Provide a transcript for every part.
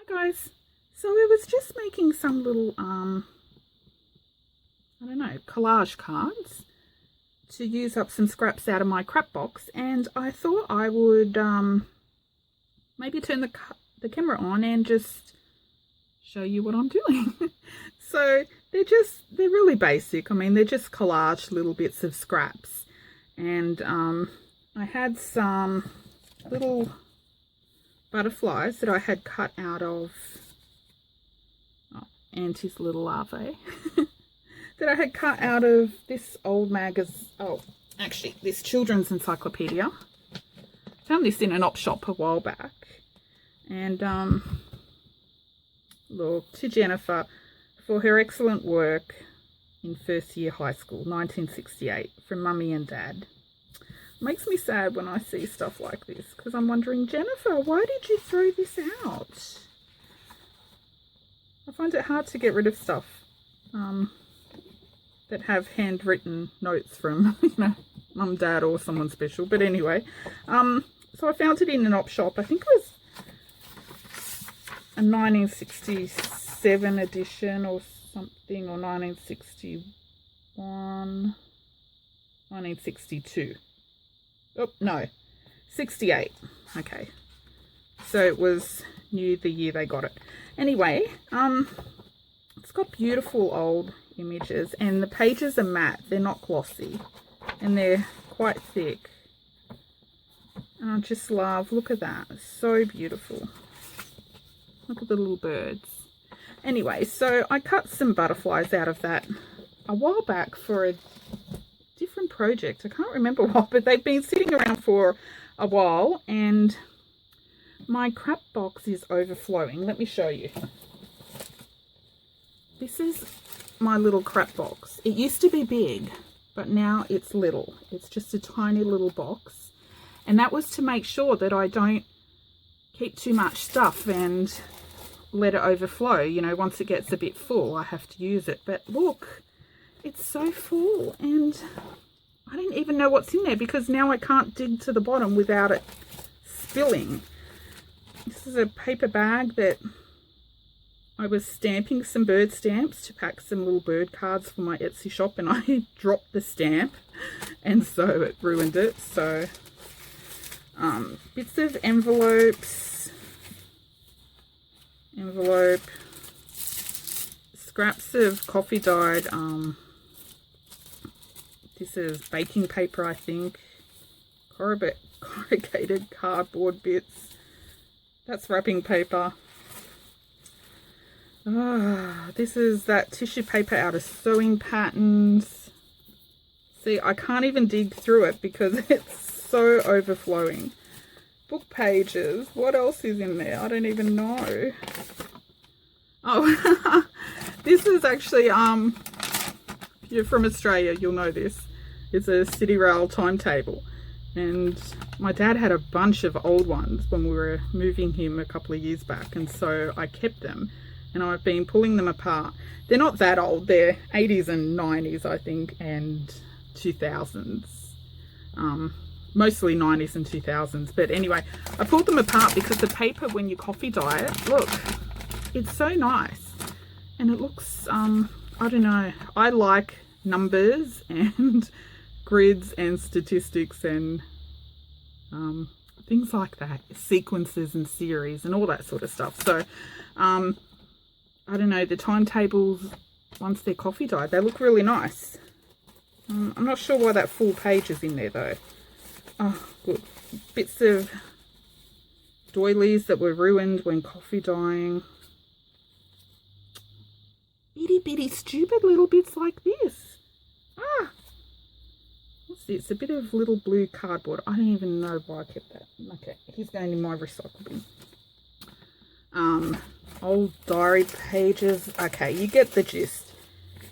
Guys, so I was just making some little I don't know, collage cards to use up some scraps out of my crap box, and I thought I would maybe turn the camera on and just show you what I'm doing. So they're really basic. I mean, they're just collaged little bits of scraps, and I had some little butterflies that I had cut out of Auntie's little larvae that I had cut out of this old actually this children's encyclopedia. Found this in an op shop a while back, and look, to Jennifer for her excellent work in first year high school, 1968, from Mummy and Dad. Makes me sad when I see stuff like this, because I'm wondering, Jennifer, why did you throw this out? I find it hard to get rid of stuff that have handwritten notes from, Mum, Dad, or someone special. But anyway, so I found it in an op shop. I think it was a 1967 edition or something, or 1961, 1962. Oh, no, 68. Okay. So it was new the year they got it. Anyway, it's got beautiful old images, and the pages are matte. They're not glossy, and they're quite thick. And I just love, look at that. It's so beautiful. Look at the little birds. Anyway, so I cut some butterflies out of that a while back for a different project. I can't remember what, but they've been sitting around for a while, and my crap box is overflowing. Let me show you. This is my little crap box. It used to be big, but now it's little. It's just a tiny little box, and that was to make sure that I don't keep too much stuff and let it overflow. Once it gets a bit full, I have to use it. But look, it's so full, and I don't even know what's in there, because now I can't dig to the bottom without it spilling. This is a paper bag that I was stamping some bird stamps to pack some little bird cards for my Etsy shop, and I dropped the stamp, and so it ruined it. So bits of envelope, scraps of coffee dyed, this is baking paper, I think, corrugated cardboard bits, that's wrapping paper. This is that tissue paper out of sewing patterns. See, I can't even dig through it because it's so overflowing. Book pages. What else is in there? I don't even know. Oh, this is actually, if you're from Australia, you'll know this. It's a City Rail timetable. And my dad had a bunch of old ones when we were moving him a couple of years back. And so I kept them, and I've been pulling them apart. They're not that old. They're 80s and 90s, I think, and 2000s. Mostly 90s and 2000s. But anyway, I pulled them apart because the paper, when you coffee dye it, look, it's so nice. And it looks, I don't know, I like numbers and grids and statistics and things like that, sequences and series and all that sort of stuff. So I don't know, the timetables, once they're coffee dyed, they look really nice. I'm not sure why that full page is in there though. Oh, good. Bits of doilies that were ruined when coffee dyeing. Itty bitty stupid little bits like this. What's this? A bit of little blue cardboard. I don't even know why I kept that. Okay, he's going in my recycle bin. Old diary pages. Okay, you get the gist.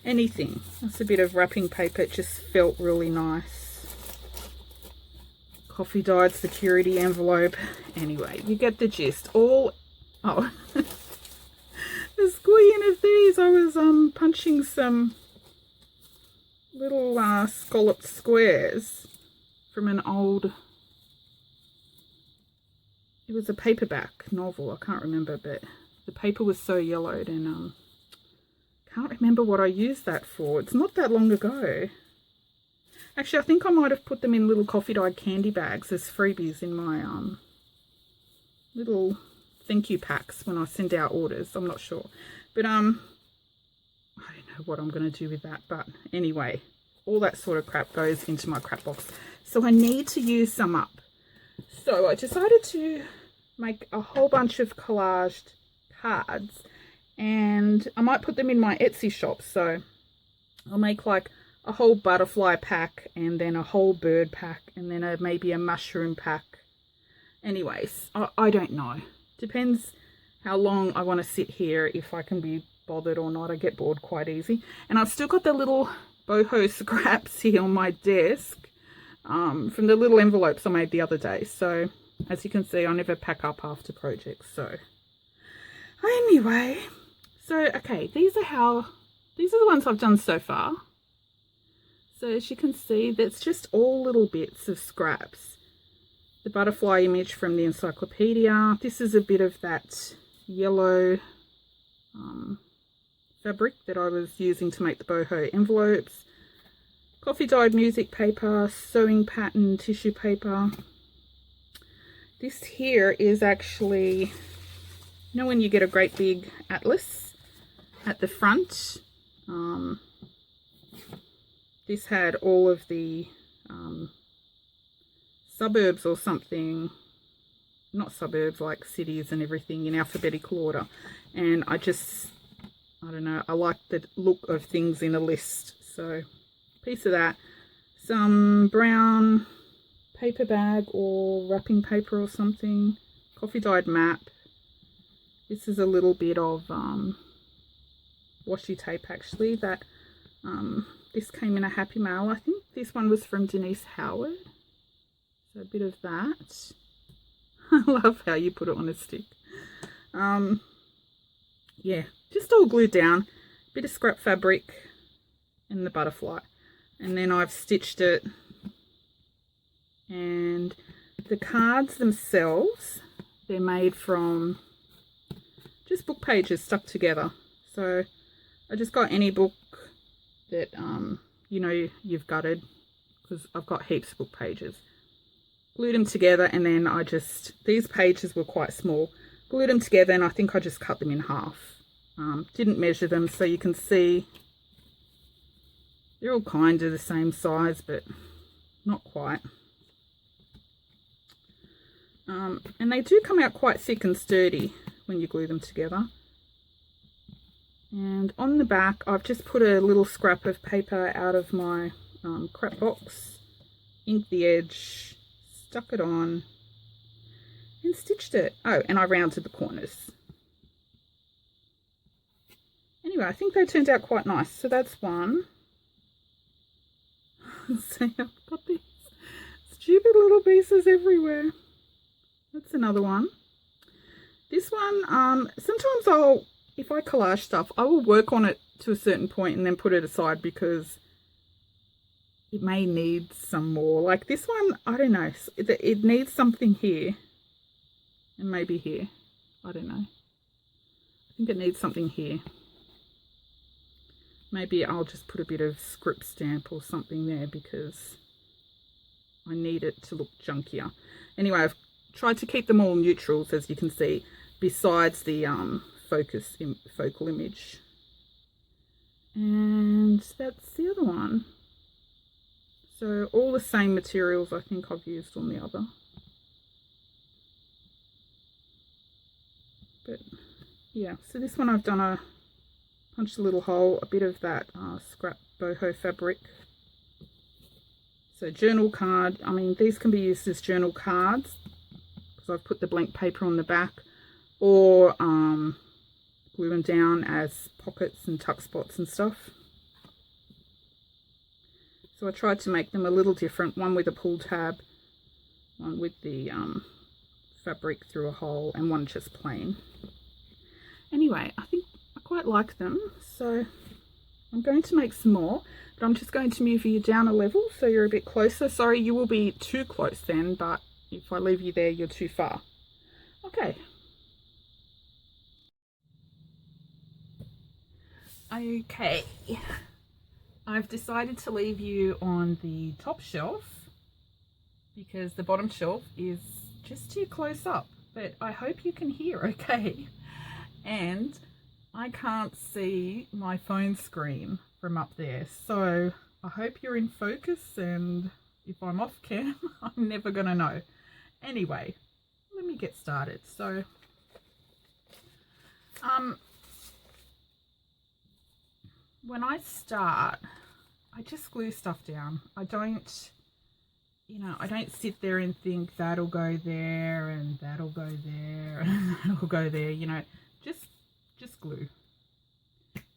Anything. That's a bit of wrapping paper. It just felt really nice. Coffee dyed security envelope. Anyway, you get the gist. The squealing of these. I was punching some little scalloped squares from an old, it was a paperback novel, I can't remember, but the paper was so yellowed, and can't remember what I used that for. It's not that long ago. Actually, I think I might have put them in little coffee dyed candy bags as freebies in my little thank you packs when I send out orders. I'm not sure, but I don't know what I'm going to do with that. But anyway, all that sort of crap goes into my crap box, so I need to use some up. So I decided to make a whole bunch of collaged cards, and I might put them in my Etsy shop. So I'll make like a whole butterfly pack, and then a whole bird pack, and then maybe a mushroom pack. Anyways, I don't know. Depends how long I want to sit here, if I can be bothered or not. I get bored quite easy. And I've still got the little boho scraps here on my desk from the little envelopes I made the other day. So as you can see, I never pack up after projects. So anyway, so okay, these are the ones I've done so far. So as you can see, that's just all little bits of scraps. The butterfly image from the encyclopedia. This is a bit of that yellow fabric that I was using to make the boho envelopes. Coffee dyed music paper, sewing pattern tissue paper. This here is actually, you know when you get a great big atlas at the front? This had all of the suburbs or something, not suburbs, like cities and everything in alphabetical order. And I don't know, I like the look of things in a list. So piece of that, some brown paper bag or wrapping paper or something, coffee dyed map. This is a little bit of washi tape actually that this came in a Happy Mail. I think this one was from Denise Howard. So a bit of that. I love how you put it on a stick. Yeah, just all glued down. Bit of scrap fabric and the butterfly. And then I've stitched it. And the cards themselves, they're made from just book pages stuck together. So I just got any book that you know you've gutted, because I've got heaps of book pages. Glued them together, and then these pages were quite small. Glued them together, and I think I just cut them in half. Didn't measure them, so you can see they're all kind of the same size, but not quite. And they do come out quite thick and sturdy when you glue them together. And on the back, I've just put a little scrap of paper out of my crap box, inked the edge, stuck it on, and stitched it. Oh, and I rounded the corners. Anyway, I think they turned out quite nice. So that's one. So I've got these stupid little pieces everywhere. That's another one. This one, sometimes if I collage stuff, I will work on it to a certain point and then put it aside because it may need some more. Like this one, I don't know. It needs something here and maybe here. I don't know. I think it needs something here. Maybe I'll just put a bit of script stamp or something there because I need it to look junkier. Anyway, I've tried to keep them all neutrals, as you can see, besides the focal image. And that's the other one. So all the same materials I think I've used on the other. But yeah, so this one I've done a punched a little hole, a bit of that scrap boho fabric. So journal card, I mean these can be used as journal cards because I've put the blank paper on the back, or glue them down as pockets and tuck spots and stuff. So I tried to make them a little different, one with a pull tab, one with the fabric through a hole, and one just plain. Anyway, I think I quite like them, so I'm going to make some more, but I'm just going to move you down a level so you're a bit closer. Sorry, you will be too close then, but if I leave you there, you're too far. Okay. Okay, I've decided to leave you on the top shelf because the bottom shelf is just too close up, but I hope you can hear okay. And I can't see my phone screen from up there, so I hope you're in focus, and if I'm off cam, I'm never gonna know. Anyway, let me get started. So when I start, I just glue stuff down. I don't, I don't sit there and think that'll go there and that'll go there and that'll go there, just glue.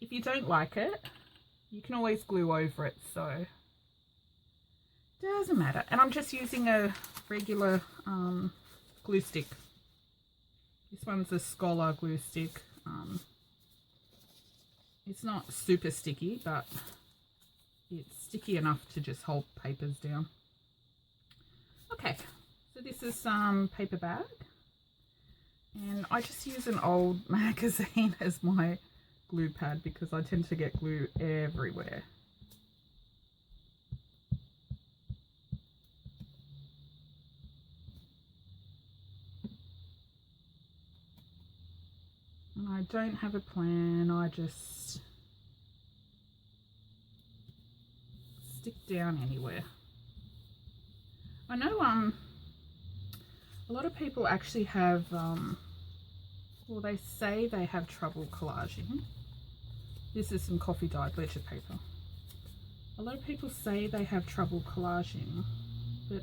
If you don't like it, you can always glue over it, so doesn't matter. And I'm just using a regular glue stick. This one's a Scholar glue stick. It's not super sticky, but it's sticky enough to just hold papers down. Okay, so this is some paper bag, and I just use an old magazine as my glue pad because I tend to get glue everywhere. And I don't have a plan, I just stick down anywhere. I know a lot of people actually have, well, they say they have trouble collaging. This is some coffee dyed ledger paper. A lot of people say they have trouble collaging, but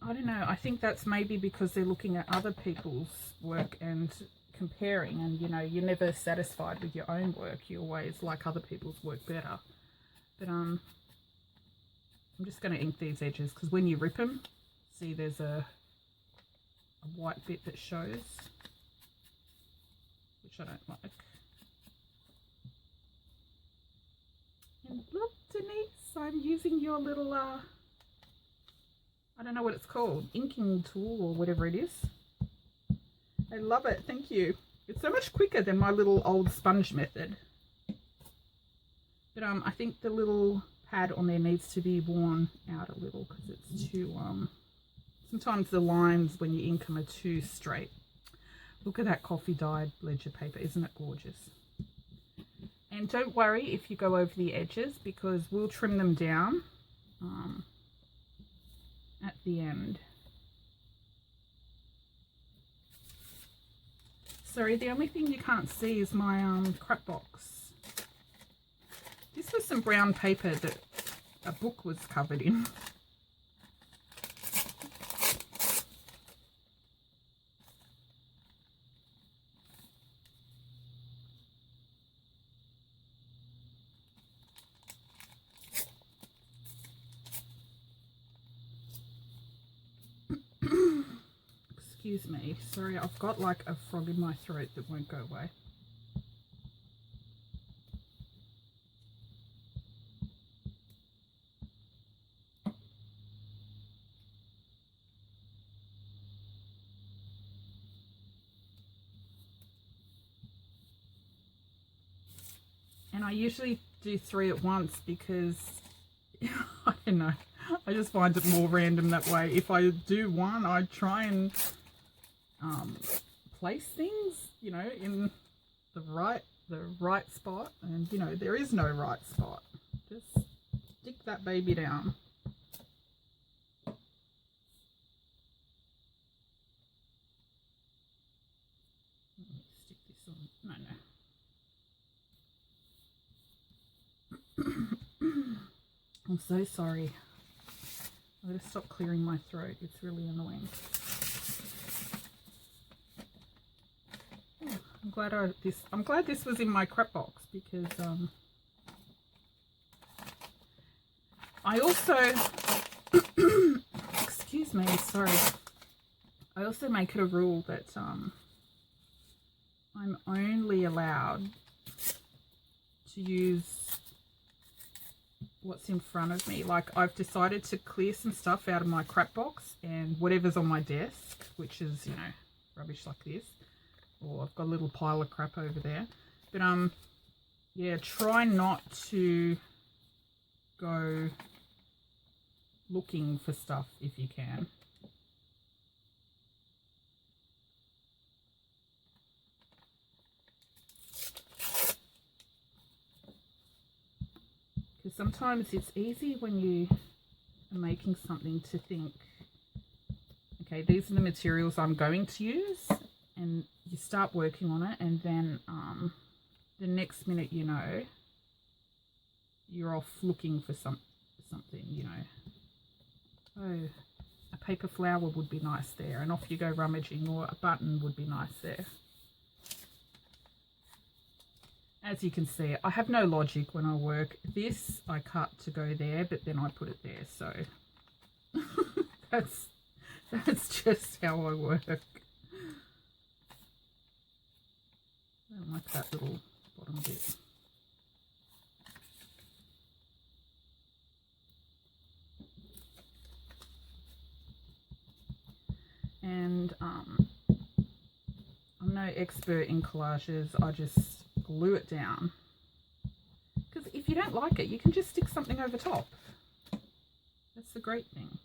I don't know, I think that's maybe because they're looking at other people's work and comparing, and you're never satisfied with your own work. You always like other people's work better. But I'm just going to ink these edges because when you rip them, see there's a white bit that shows, which I don't like. And look, Denise, I'm using your little I don't know what it's called, inking tool or whatever it is. I love it, thank you. It's so much quicker than my little old sponge method. But I think the little pad on there needs to be worn out a little because it's too, sometimes the lines when you ink them are too straight. Look at that coffee dyed ledger paper, isn't it gorgeous? And don't worry if you go over the edges because we'll trim them down at the end. Sorry, the only thing you can't see is my scrap box. This was some brown paper that a book was covered in. Excuse me, sorry, I've got like a frog in my throat that won't go away. And I usually do 3 at once because I don't know, I just find it more random that way. If I do one, I try and place things, in the right spot, and there is no right spot. Just stick that baby down. Let me stick this on. No. I'm so sorry. I'm going to stop clearing my throat. It's really annoying. Oh, I'm glad this was in my crap box because I also excuse me, sorry. I also make it a rule that I'm only allowed to use what's in front of me. Like, I've decided to clear some stuff out of my crap box and whatever's on my desk, which is, you know, rubbish like this, or I've got a little pile of crap over there. But yeah, try not to go looking for stuff if you can. Because sometimes it's easy when you are making something to think, okay, these are the materials I'm going to use, and you start working on it, and then the next minute, you know, you're off looking for something, you know. Oh, a paper flower would be nice there, and off you go rummaging, or a button would be nice there. As you can see, I have no logic when I work. This I cut to go there, but then I put it there, so that's just how I work. I don't like that little bottom bit. And I'm no expert in collages. I just glue it down, because if you don't like it, you can just stick something over top. That's the great thing.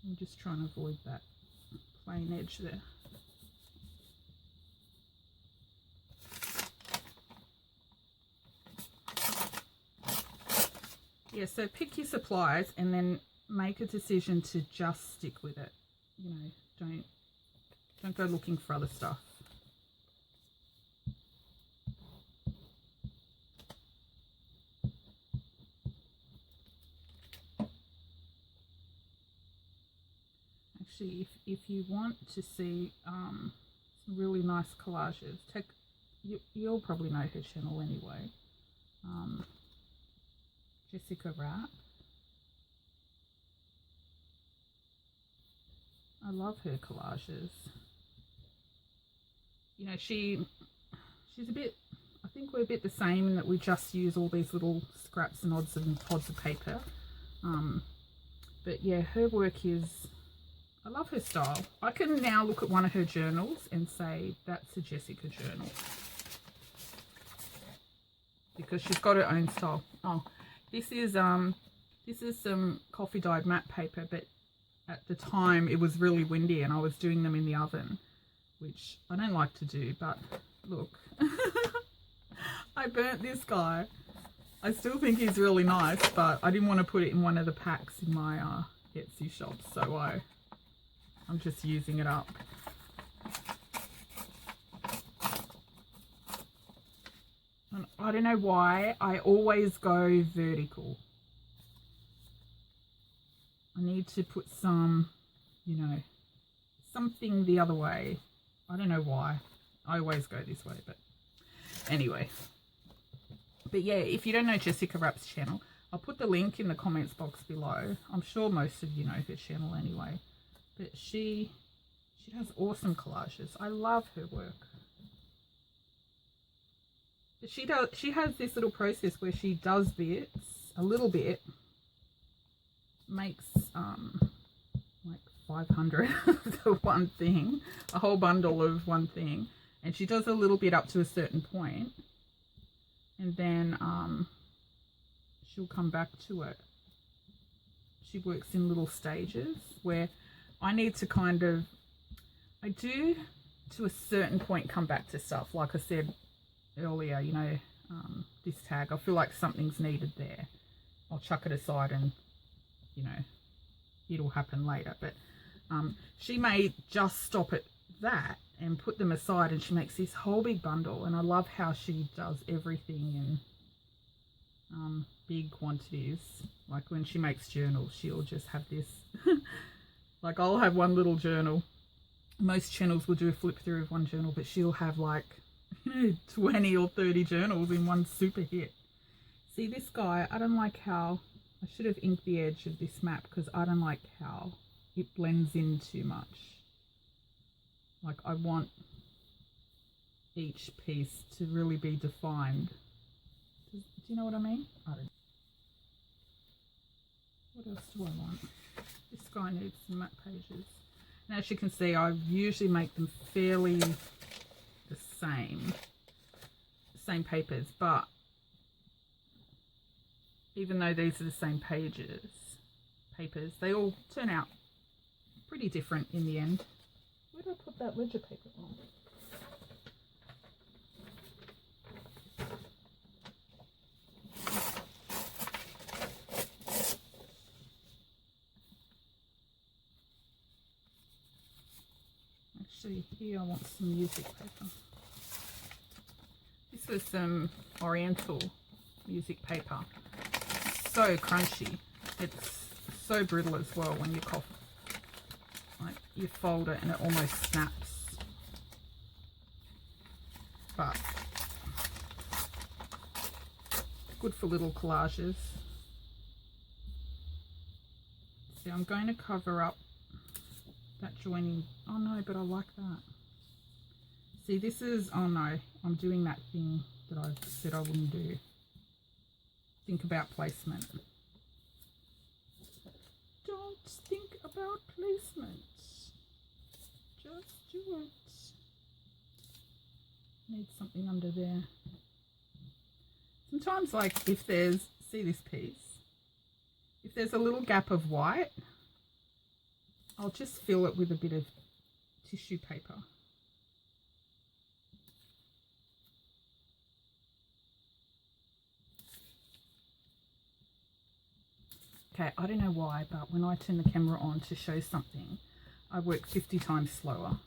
I'm just trying to avoid that plain edge there. Yeah, so pick your supplies and then make a decision to just stick with it. You know, don't go looking for other stuff. Actually, if you want to see some really nice collages, you'll probably know her channel anyway. Jessica Wrap. I love her collages. You know, she's a bit, I think we're a bit the same in that we just use all these little scraps and odds and pods of paper. But yeah, her work is, I love her style. I can now look at one of her journals and say that's a Jessica journal, because she's got her own style. Oh, this is some coffee dyed matte paper, but at the time it was really windy and I was doing them in the oven, which I don't like to do, but look. I burnt this guy. I still think he's really nice, but I didn't want to put it in one of the packs in my Etsy shop, so I'm just using it up. And I don't know why I always go vertical. I need to put some, you know, something the other way. I don't know why. I always go this way, but anyway. But yeah, if you don't know Jessica Wrap's channel, I'll put the link in the comments box below. I'm sure most of you know her channel anyway. But she does awesome collages. I love her work. But she has this little process where she does bits, a little bit, makes like 500 of one thing, a whole bundle of one thing, and she does a little bit up to a certain point, and then she'll come back to it. She works in little stages where I need to kind of, I do to a certain point come back to stuff. Like I said earlier, you know, this tag, I feel like something's needed there. I'll chuck it aside and, you know, it'll happen later. But she may just stop at that and put them aside, and she makes this whole big bundle. And I love how she does everything in big quantities. Like when she makes journals, she'll just have this. Like I'll have one little journal. Most channels will do a flip through of one journal, but she'll have like 20 or 30 journals in one super hit. See this guy, I don't like how, I should have inked the edge of this map because I don't like how it blends in too much. Like I want each piece to really be defined. Do you know what I mean? I don't. What else do I want? This guy needs some matte pages. And as you can see, I usually make them fairly the same papers, but even though these are the same papers, they all turn out pretty different in the end. Where do I put that ledger paper on? Actually, here I want some music paper. This was some Oriental music paper. So crunchy. It's so brittle as well when you cough. Like you fold it and it almost snaps. But good for little collages. See, I'm going to cover up that joining. Oh no, but I like that. See, this is, oh no, I'm doing that thing that I said I wouldn't do. Think about placement. Don't think about placement. Just do it. Need something under there. Sometimes, like, if there's, see this piece? If there's a little gap of white, I'll just fill it with a bit of tissue paper. Okay, I don't know why, but when I turn the camera on to show something, I work 50 times slower.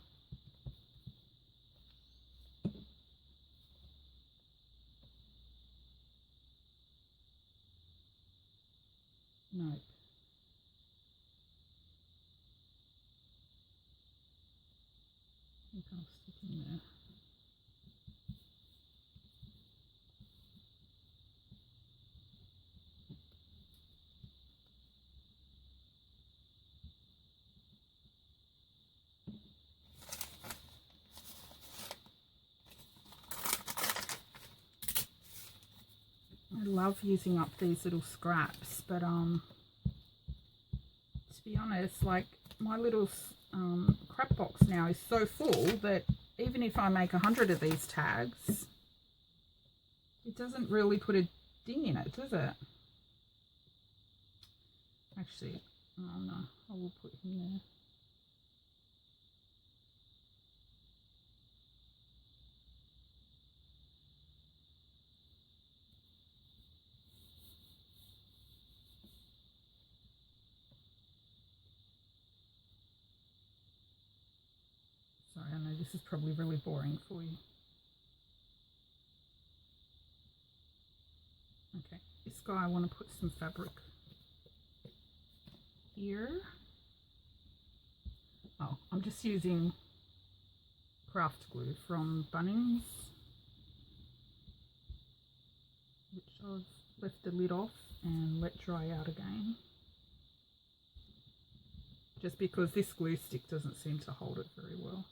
Nope. I think I'll stick in there. I love using up these little scraps, but to be honest, like my little crap box now is so full that even if I make 100 of these tags, it doesn't really put a ding in it, does it? Actually, oh no, I will put him there. Sorry, I know this is probably really boring for you. Okay, this guy I want to put some fabric here. Oh, I'm just using craft glue from Bunnings, which I've left the lid off and let dry out again. Just because this glue stick doesn't seem to hold it very well.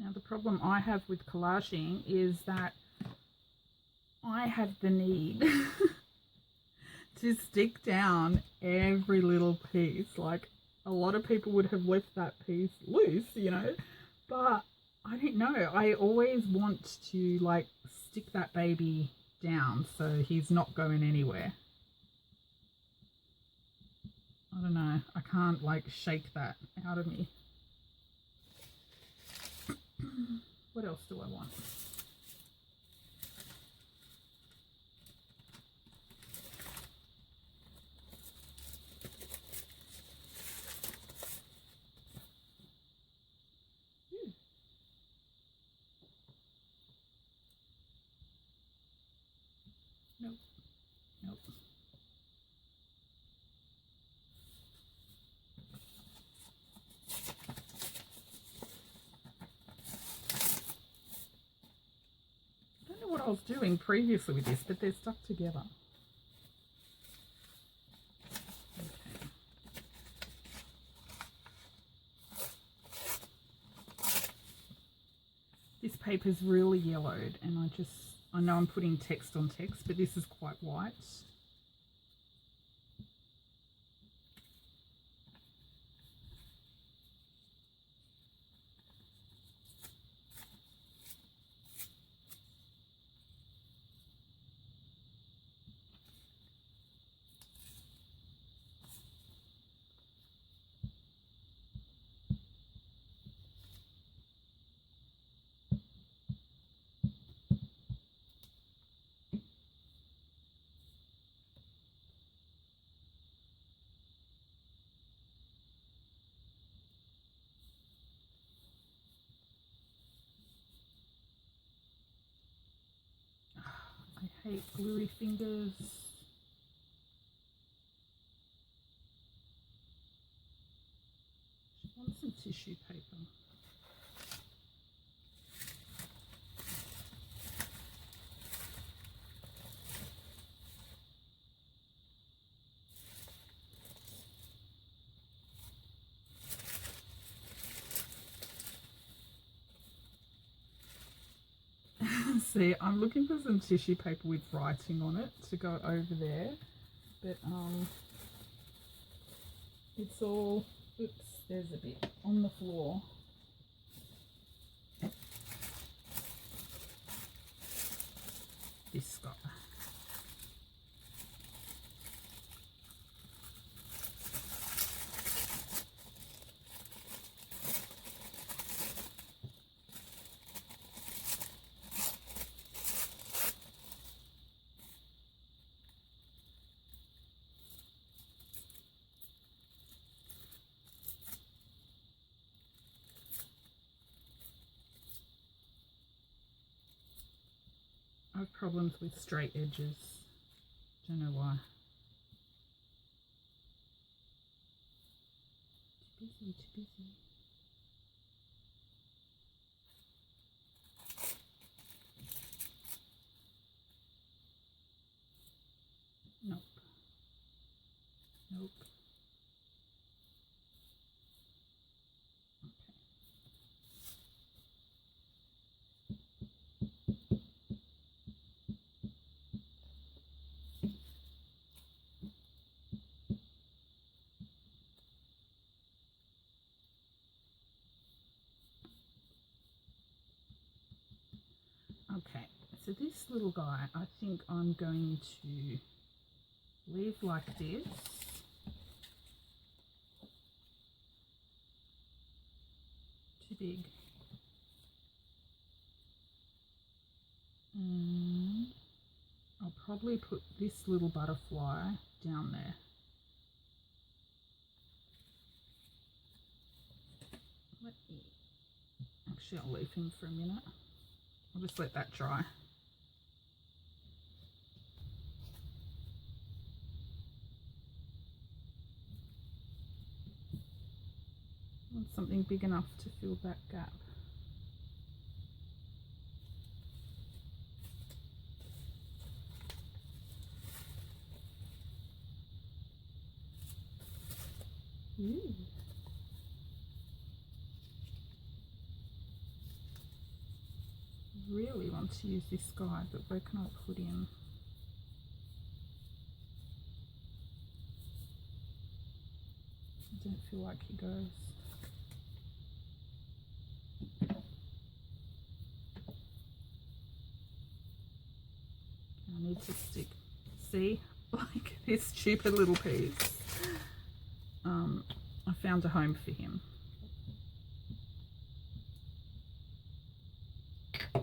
Now the problem I have with collaging is that I have the need to stick down every little piece. Like a lot of people would have left that piece loose, you know, but I don't know. I always want to like stick that baby down so he's not going anywhere. I don't know. I can't like shake that out of me. What else do I want? Nope. Nope. was doing previously with this, but they're stuck together. This paper's really yellowed, and I know I'm putting text on text, but this is quite white. I hate gluey fingers. I want some tissue paper. See, I'm looking for some tissue paper with writing on it to go over there, but it's all, oops, there's a bit on the floor. This guy. I have problems with straight edges. Don't know why. Too busy, too busy. Nope. Nope. Okay, so this little guy, I think I'm going to leave like this. Too big. And I'll probably put this little butterfly down there. Actually, I'll leave him for a minute. I'll just let that dry. I want something big enough to fill that gap. Ooh. Really want to use this guy, but where can I put him? I don't feel like he goes. I need to stick, see, like this stupid little piece. I found a home for him. I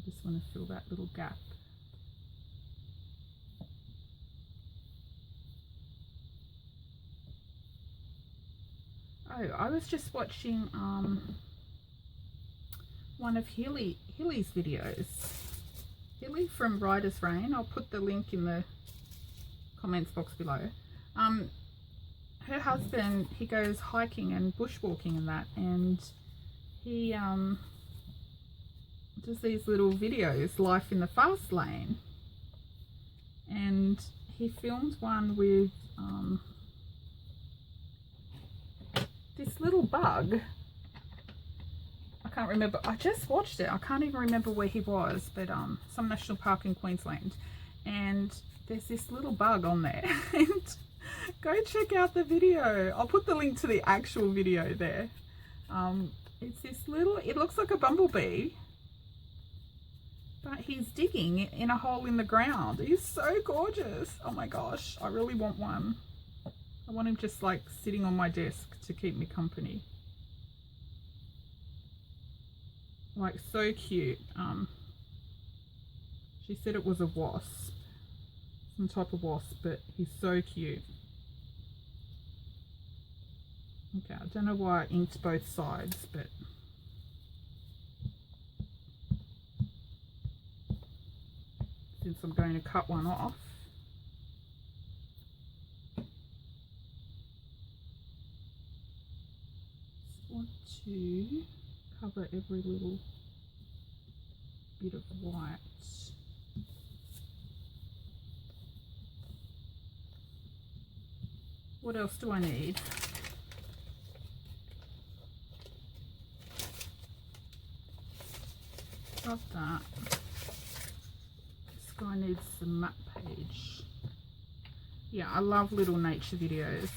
just want to fill that little gap. Oh, I was just watching one of Hilly's videos. Hilly from Rider's Rain. I'll put the link in the comments box below. Her husband, he goes hiking and bushwalking and that, and he does these little videos, life in the fast lane, and he filmed one with this little bug. I can't remember, I just watched it, I can't even remember where he was, but some national park in Queensland, and there's this little bug on there. And go check out the video, I'll put the link to the actual video there. It's this little, it looks like a bumblebee, but he's digging in a hole in the ground. He's so gorgeous. Oh my gosh, I really want one. I want him just like sitting on my desk to keep me company. Like, so cute. She said it was a wasp, some type of wasp, but he's so cute. Okay, I don't know why I inked both sides, but since I'm going to cut one off, just want to cover every little bit of white. What else do I need? Got that. This guy needs the map page. Yeah, I love little nature videos.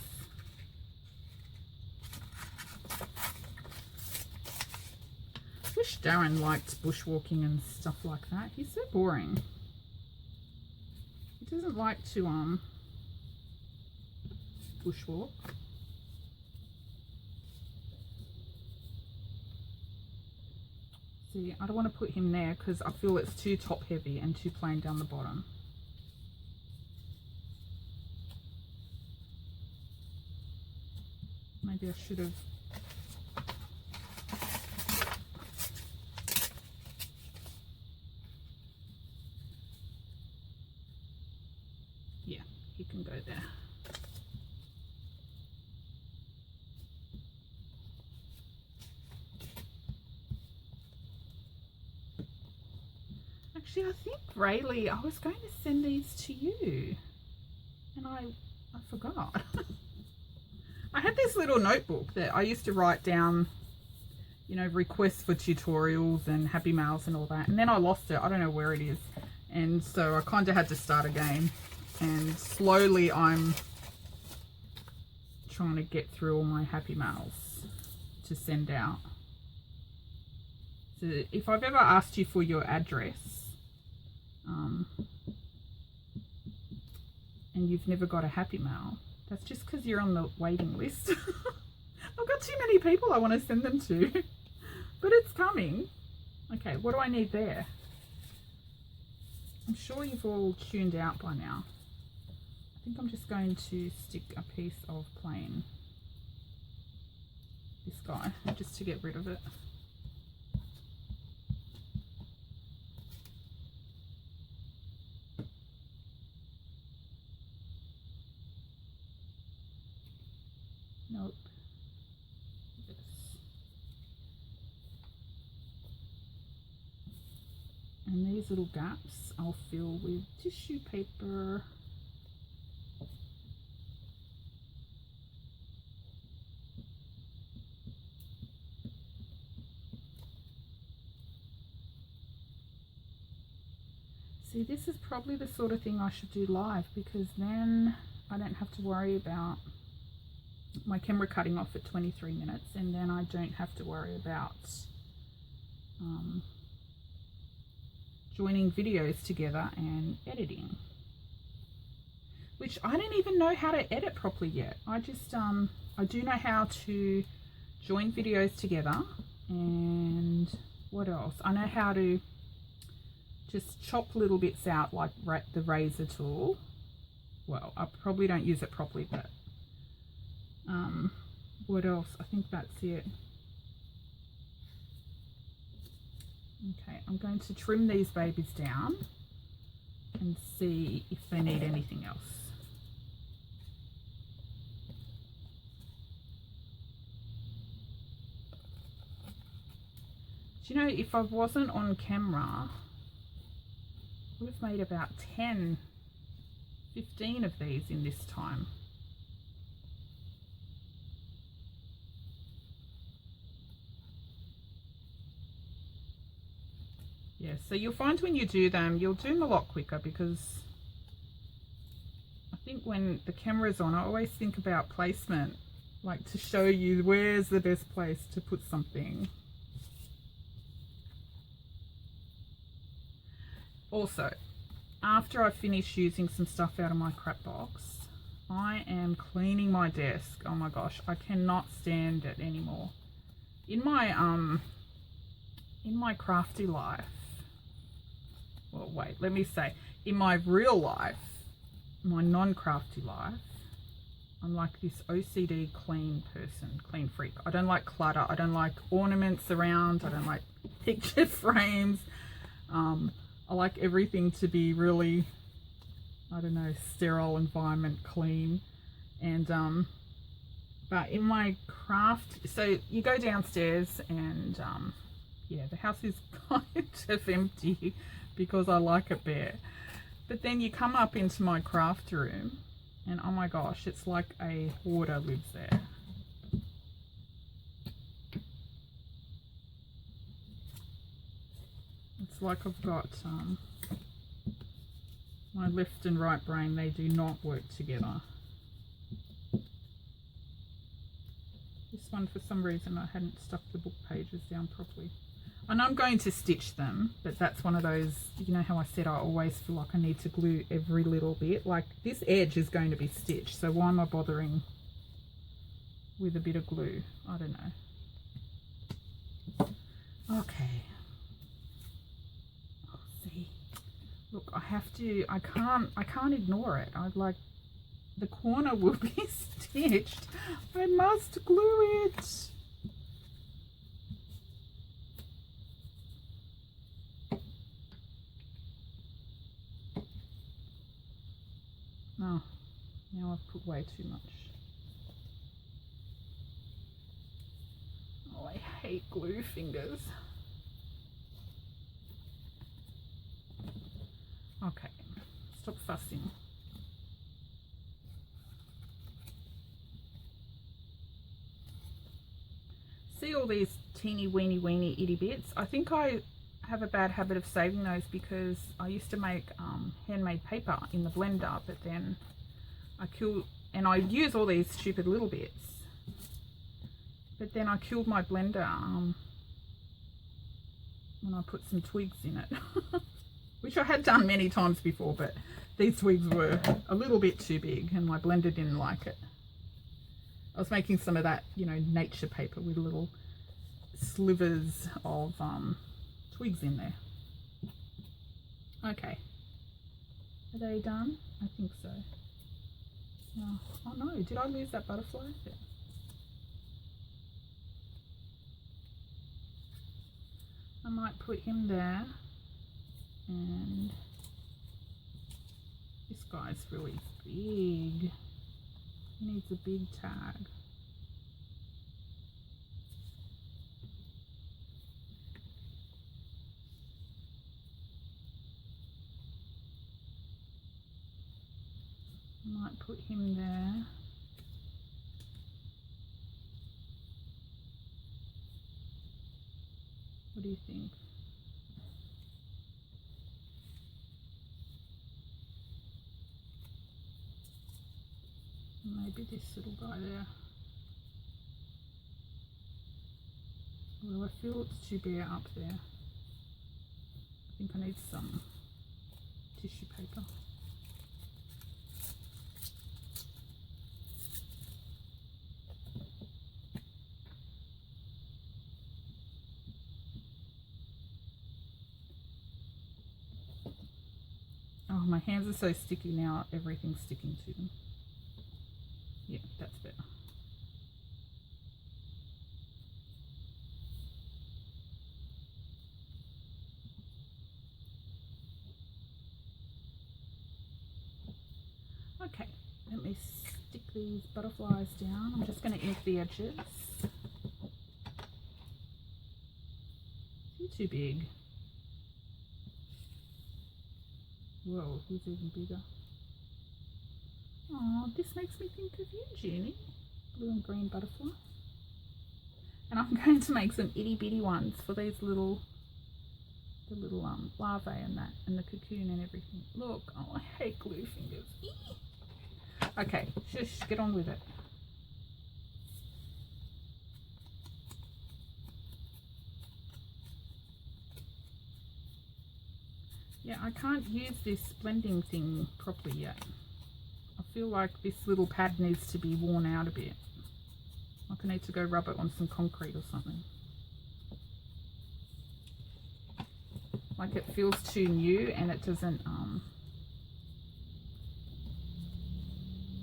Wish Darren liked bushwalking and stuff like that. He's so boring. He doesn't like to bushwalk. See, I don't want to put him there because I feel it's too top heavy and too plain down the bottom. Maybe I should have. Yeah, he can go there. Actually, I think, Rayleigh, I was going to send these to you, and I forgot. I had this little notebook that I used to write down, you know, requests for tutorials and happy mails and all that, and then I lost it. I don't know where it is, and so I kind of had to start again, and slowly I'm trying to get through all my happy mails to send out. So if I've ever asked you for your address, and you've never got a happy mail, that's just because you're on the waiting list. I've got too many people I want to send them to, but it's coming. Okay, what do I need there? I'm sure you've all tuned out by now. I think I'm just going to stick a piece of plain, this guy, just to get rid of it. Nope. Yes. And these little gaps I'll fill with tissue paper. See, this is probably the sort of thing I should do live, because then I don't have to worry about my camera cutting off at 23 minutes, and then I don't have to worry about joining videos together and editing, which I don't even know how to edit properly yet. I just I do know how to join videos together, and what else? I know how to just chop little bits out, like the razor tool. Well, I probably don't use it properly, but what else? I think that's it. Okay, I'm going to trim these babies down and see if they need anything else. Do you know, if I wasn't on camera, I would have made about 10, 15 of these in this time. Yeah, so you'll find when you do them, you'll do them a lot quicker, because I think when the camera's on, I always think about placement, like to show you where's the best place to put something. Also, after I finish using some stuff out of my crap box, I am cleaning my desk. Oh my gosh, I cannot stand it anymore. In my crafty life, well, wait, let me say, in my real life, my non-crafty life, I'm like this OCD clean person, clean freak. I don't like clutter. I don't like ornaments around. I don't like picture frames. I like everything to be really, I don't know, sterile environment, clean. And but in my craft, so you go downstairs and yeah, the house is kind of empty because I like it bare. But then you come up into my craft room and oh my gosh, it's like a hoarder lives there. It's like I've got my left and right brain, they do not work together. This one, for some reason, I hadn't stuck the book pages down properly. And I'm going to stitch them, but that's one of those, you know how I said I always feel like I need to glue every little bit. Like this edge is going to be stitched, so why am I bothering with a bit of glue? I don't know. Okay. Oh, see, look, I have to, I can't ignore it. I'd like, the corner will be stitched. I must glue it. Oh, now I've put way too much. Oh, I hate glue fingers. Okay, stop fussing. See all these teeny weeny itty bits? I think I have a bad habit of saving those because I used to make handmade paper in the blender, but then I killed, and I use all these stupid little bits, but then I killed my blender when I put some twigs in it, which I had done many times before, but these twigs were a little bit too big and my blender didn't like it. I was making some of that, you know, nature paper with little slivers of twigs in there. Okay, are they done? I think so. Oh no, did I lose that butterfly? Yeah. I might put him there, and this guy's really big. He needs a big tag. I might put him there. What do you think? Maybe this little guy there. Well, I feel it's too bare up there. I think I need some tissue paper. Oh, my hands are so sticky now, everything's sticking to them. Yeah, that's better. Okay, let me stick these butterflies down. I'm just going to ink the edges. See, too big. Whoa, he's even bigger. Oh, this makes me think of you, Junie. Blue and green butterfly. And I'm going to make some itty bitty ones for these little, the little larvae and that, and the cocoon and everything. Look, oh, I hate glue fingers. Eee. Okay, shush, get on with it. Yeah, I can't use this blending thing properly yet. I feel like this little pad needs to be worn out a bit. Like I need to go rub it on some concrete or something. Like it feels too new and it doesn't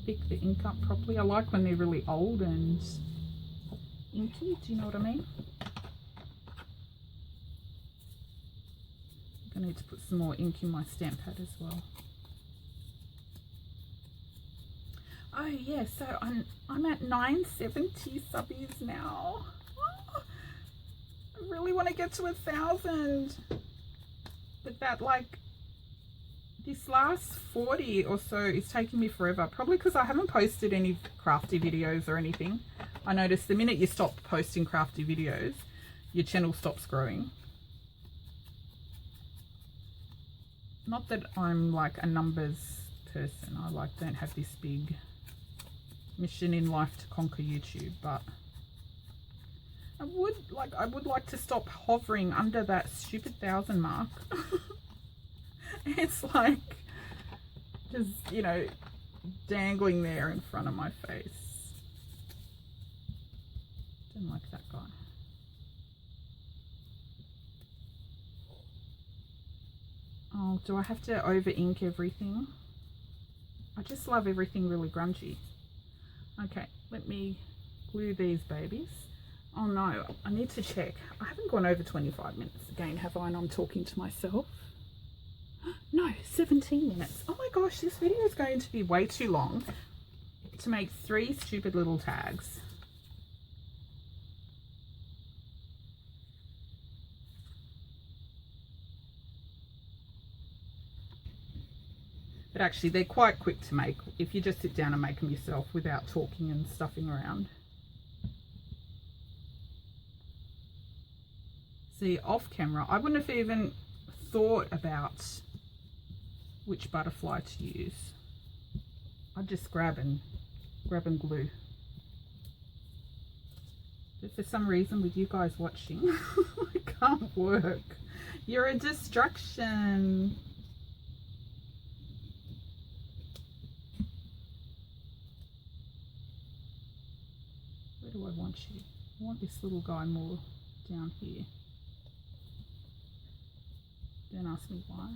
pick the ink up properly. I like when they're really old and inky, do you know what I mean? I need to put some more ink in my stamp pad as well. Oh yeah, so I'm at 970 subbies now. Oh, I really want to get to 1,000. But that, like, this last 40 or so is taking me forever. Probably because I haven't posted any crafty videos or anything. I noticed the minute you stop posting crafty videos, your channel stops growing. Not that I'm like a numbers person. I like don't have this big mission in life to conquer YouTube, but I would like to stop hovering under that stupid 1,000 mark. It's like just, you know, dangling there in front of my face. Don't like that guy. Oh, do I have to over ink everything? I just love everything really grungy. Okay, let me glue these babies. Oh no, I need to check. I haven't gone over 25 minutes again, have I? And I'm talking to myself. No, 17 minutes. Oh my gosh, this video is going to be way too long to make 3 stupid little tags. But actually, they're quite quick to make if you just sit down and make them yourself without talking and stuffing around. See, off camera, I wouldn't have even thought about which butterfly to use. I'd just grab and glue. But for some reason, with you guys watching, it can't work. You're a distraction. Where do I want you? I want this little guy more down here. Don't ask me why.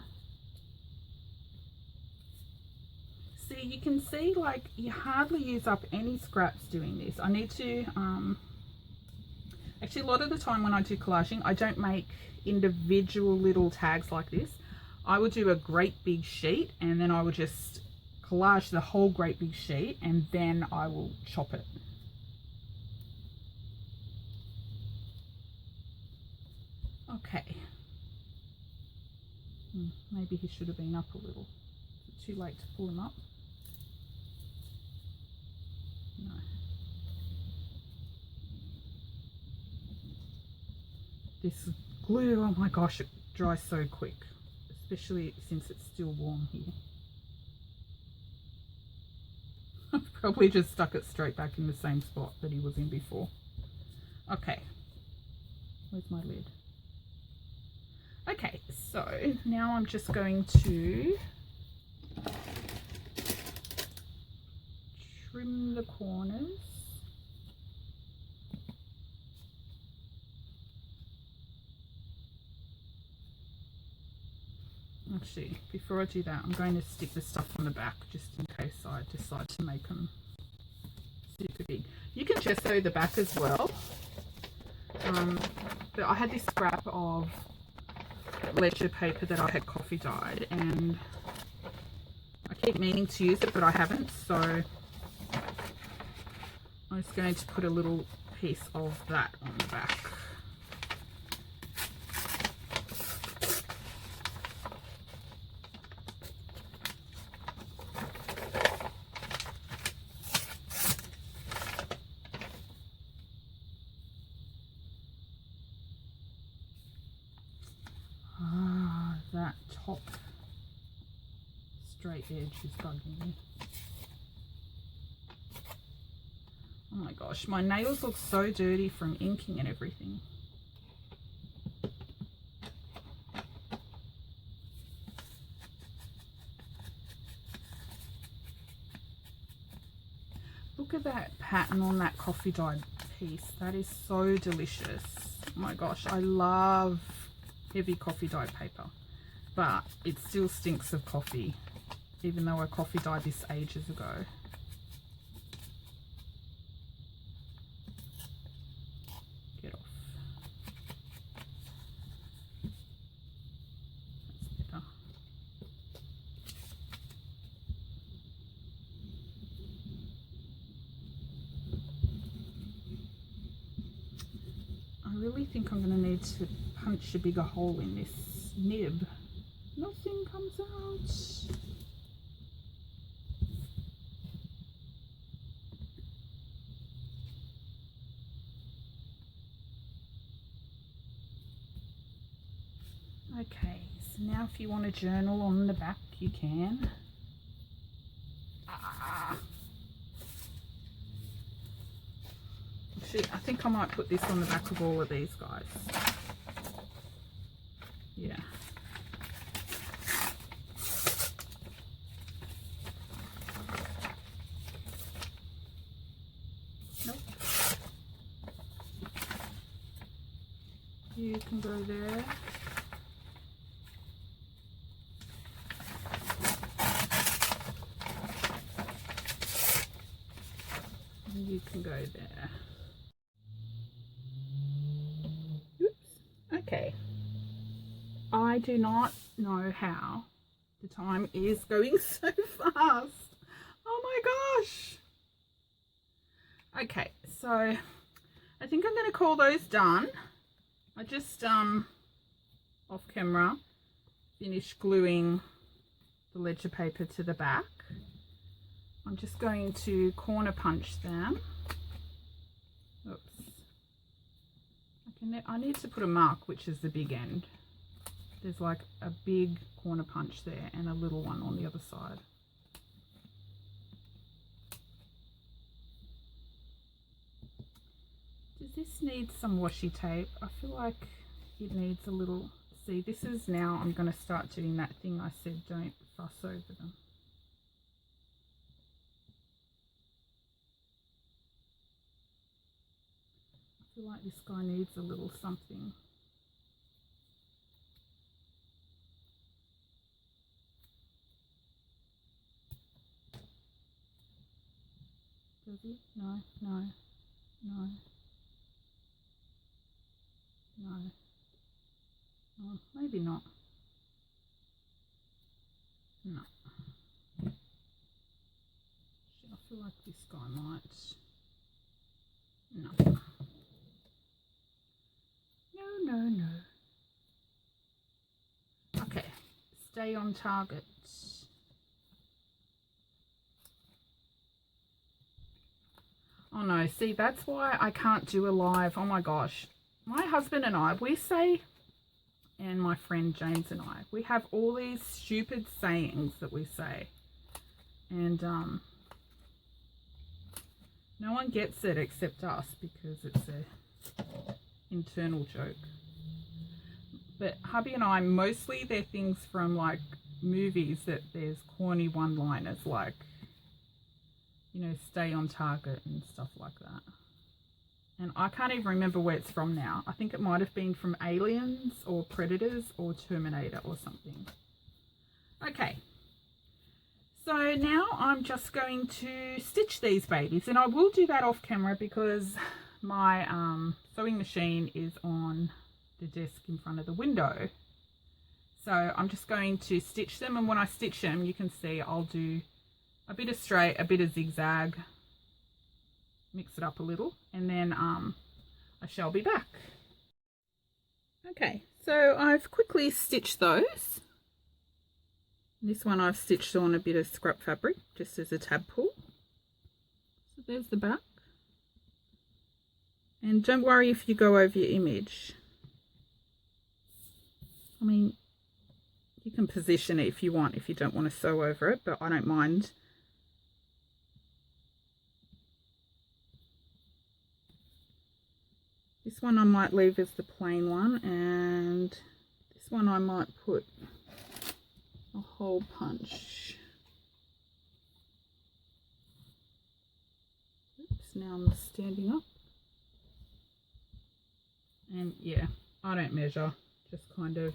See, you can see like you hardly use up any scraps doing this. I need to, actually a lot of the time when I do collaging, I don't make individual little tags like this. I will do a great big sheet and then I will just collage the whole great big sheet and then I will chop it. Okay. Maybe he should have been up a little. Is it too late to pull him up? No. This glue, oh my gosh, it dries so quick, especially since it's still warm here. I've probably just stuck it straight back in the same spot that he was in before. Okay, where's my lid? Okay, so now I'm just going to trim the corners. Actually, before I do that, I'm going to stick the stuff on the back just in case I decide to make them super big. You can gesso the back as well. But I had this scrap of ledger paper that I had coffee dyed and I keep meaning to use it but I haven't, so I'm just going to put a little piece of that on the back. that top straight edge is bugging me. Oh my gosh, my nails look so dirty from inking and everything. Look at that pattern on that coffee dye piece. That is so delicious. Oh my gosh, I love heavy coffee dye paper, but it still stinks of coffee, even though I coffee dyed this ages ago. Get off. That's better. I really think I'm going to need to punch a bigger hole in this nib. Nothing comes out. Okay, so now if you want to journal on the back, you can. Actually, I think I might put this on the back of all of these guys. Yeah. Nope. You can go there. And you can go there. Oops. Okay. I do not know how the time is going so fast. Oh my gosh. Okay, so I think I'm going to call those done. I just off camera finished gluing the ledger paper to the back. I'm just going to corner punch them. Oops. I need to put a mark, which is the big end. There's like a big corner punch there and a little one on the other side. Does this need some washi tape? I feel like it needs a little. See, this is now I'm going to start doing that thing I said, don't fuss over them. I feel like this guy needs a little something. Does he? No, no, no, no. Oh, maybe not. No. I feel like this guy might. No. No, no, no. Okay. Stay on target. Oh no, see, that's why I can't do a live. Oh my gosh. My husband and I, we say, and my friend James and I, we have all these stupid sayings that we say. And no one gets it except us because it's a internal joke. But hubby and I, mostly they're things from like movies that there's corny one-liners like, you know, stay on target and stuff like that. And I can't even remember where it's from now. I think it might have been from Aliens or Predators or Terminator or something. Okay. So now I'm just going to stitch these babies, and I will do that off camera because my sewing machine is on the desk in front of the window. So I'm just going to stitch them, and when I stitch them, you can see I'll do a bit of straight, a bit of zigzag, mix it up a little, and then I shall be back. Okay, so I've quickly stitched those. This one I've stitched on a bit of scrap fabric just as a tab pull. So there's the back. And don't worry if you go over your image. I mean, You can position it if you want, if you don't want to sew over it, but I don't mind. This one I might leave as the plain one, and this one I might put a hole punch. Oops, now I'm standing up. And yeah, I don't measure, just kind of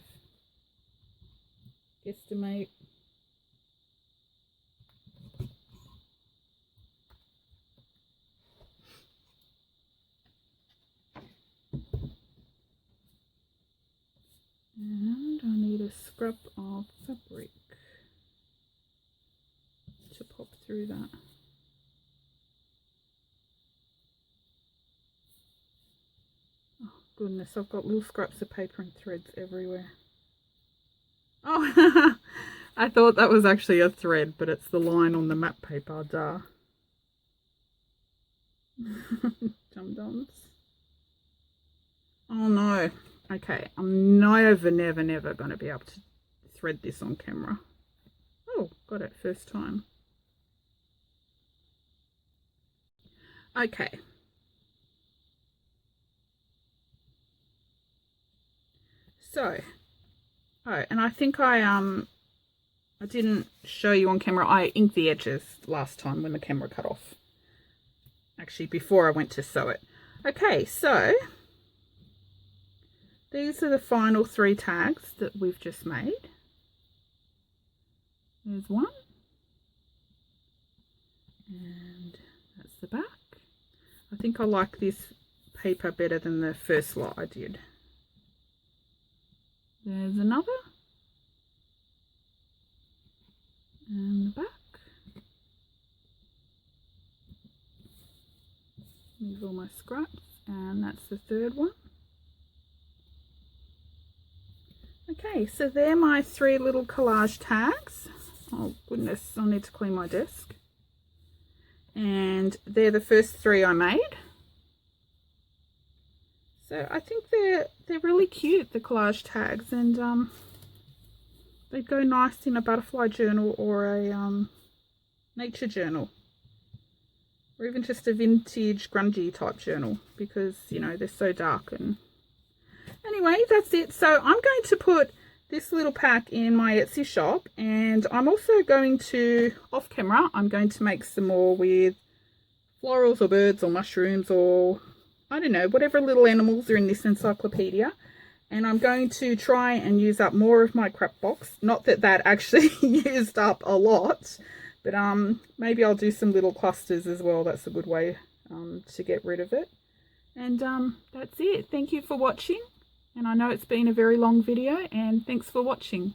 guesstimate. And I need a scrap of fabric to pop through that. Oh goodness, I've got little scraps of paper and threads everywhere. Oh, I thought that was actually a thread, but it's the line on the map paper, duh. Dum-dums. Oh no. Okay, I'm never going to be able to thread this on camera. Oh, got it first time. Okay. So, oh, and I think I didn't show you on camera. I inked the edges last time when the camera cut off. Actually, before I went to sew it. Okay, so these are the final 3 tags that we've just made. There's one. And that's the back. I think I like this paper better than the first lot I did. There's another. And the back. Move all my scraps. And that's the 3rd one. Okay, so they're my 3 little collage tags. Oh goodness, I need to clean my desk. And they're the first 3 I made. So I think they're really cute, the collage tags, and they go nice in a butterfly journal or a nature journal, or even just a vintage grungy type journal, because you know they're so dark. And anyway, that's it. So I'm going to put this little pack in my Etsy shop, and I'm also going to, off camera, I'm going to make some more with florals or birds or mushrooms or I don't know, whatever little animals are in this encyclopedia. And I'm going to try and use up more of my crap box. Not that that actually used up a lot, but maybe I'll do some little clusters as well. That's a good way to get rid of it. And that's it. Thank you for watching. And I know it's been a very long video, and thanks for watching.